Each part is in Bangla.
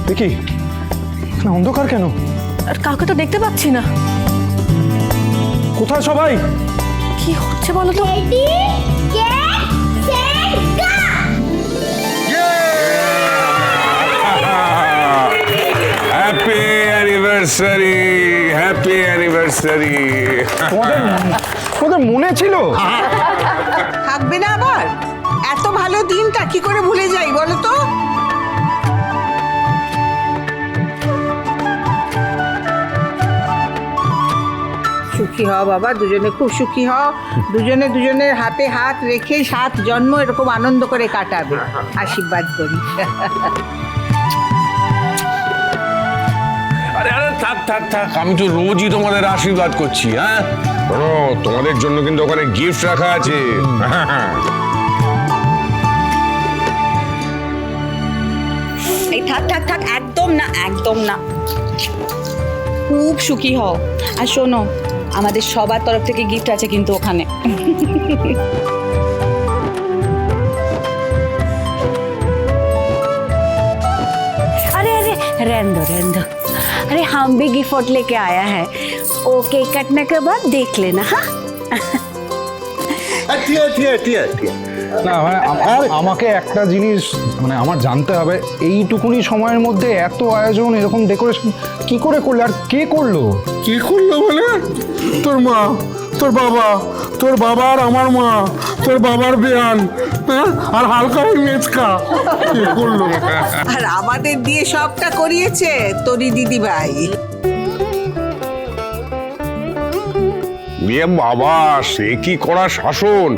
দেখি অন্ধকার কেন? আর কাউকে তো দেখতে পাচ্ছি না। কোথায় সবাই? কি হচ্ছে বলো তো? Happy anniversary, happy anniversary. তোমাদের মনে ছিল? থাকবে না আবার? এত ভালো দিনটা কি করে ভুলে যাই বলো তো? সুখী হও বাবা, দুজনে খুব সুখী হও। দুজনে দুজনের হাতে হাত রেখে 7 জন্ম এরকম আনন্দ করে কাটাবে, আশীর্বাদ করি। আরে আরে থাক থাক থাক, আমি তো রোজই তোমাদের আশীর্বাদ করছি। হ্যাঁ শোনো, তোমাদের জন্য কিন্তু ওখানে গিফট রাখা আছে। এই থাক থাক থাক, একদম না একদম না। খুব সুখী হও। আর শোনো, আমাদের সবার তরফ থেকে গিফট আছে কিন্তু ওখানে। अरे अरे रहने दो रहने दो। अरे हम भी गिफ्ट लेके आया है, वो केक कटने के बाद देख लेना। हाँ ঠিক আছে ঠিক আছে ঠিক আছে ঠিক আছে। না মানে আমাকে একটা জিনিস মানে আমার জানতে হবে, এইটুকুনি সময়ের মধ্যে এত আয়োজন, এরকম ডেকোরেশন কি করে করলে, আর কে করলো? কি করলো বলে? তোর মা, তোর বাবা, তোর বাবার আমার মা, তোর বাবার বেয়ান, হ্যাঁ, আর হালকা ওই মেচকা কি করলো? আর আমাদের দিয়ে সবটা করিয়েছে তোরই দিদি ভাই। বিয়ে বাবা, সে কি করা শাসন!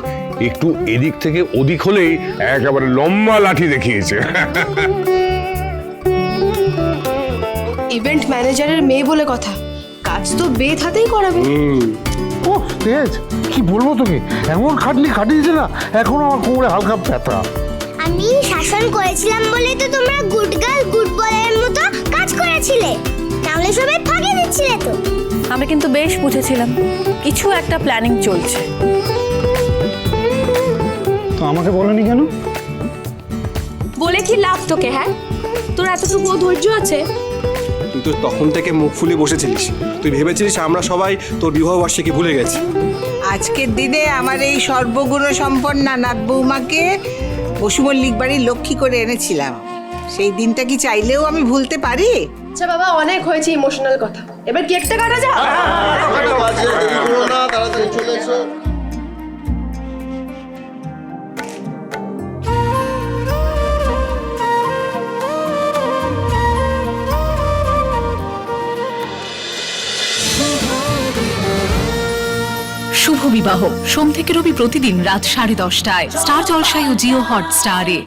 একটু এদিক থেকে ওদিক হলেই একেবারে লম্বা লাঠি দেখিয়েছে। ইভেন্ট ম্যানেজারের মেয়ে বলে কথা, কাজ তো বেত হাতেই করাবে। ও তেজ, কি বলবো তোকে, এমন খাটনি খাটিয়েছে না, এখন আমার কোমরে হালকা ব্যথা। আমি শাসন করেছিলাম বলেই তো তোমরা গুড গার্ল গুড বয়ের মতো কাজ করেছিলে, তাহলে সবাই ফাঁকি দিচ্ছিলে তো। আমরা কিন্তু বেশ বুঝেছিলাম কিছু একটা প্ল্যানিং চলছে। তো আমাকে বলেনি কেন? বলে কি লাভ তোকে? হ্যাঁ, তোর এতটুকু ধৈর্য আছে? তুই তো তখন থেকে মুখ ফুলিয়ে বসেছিলিস, তুই ভেবেছিলিস আমরা সবাই তোর বিবাহ বার্ষিকী ভুলে গেছি। আজকের দিনে আমার এই সর্বগুণ সম্পন্না নাত বৌমাকে বসুমল্লিক বাড়ির লক্ষ্মী করে এনেছিলাম। সেই দিনটা কি চাইলেও আমি ভুলতে পারি? আচ্ছা বাবা, অনেক হয়েছে ইমোশনাল কথা, এবার কেকটা কাটা যাক। তাড়াতাড়ি চলে এসো। শুভ বিবাহ সোম থেকে রবি প্রতিদিন রাত 10:30টায় স্টার জলসায় ও জিও হটস্টারে।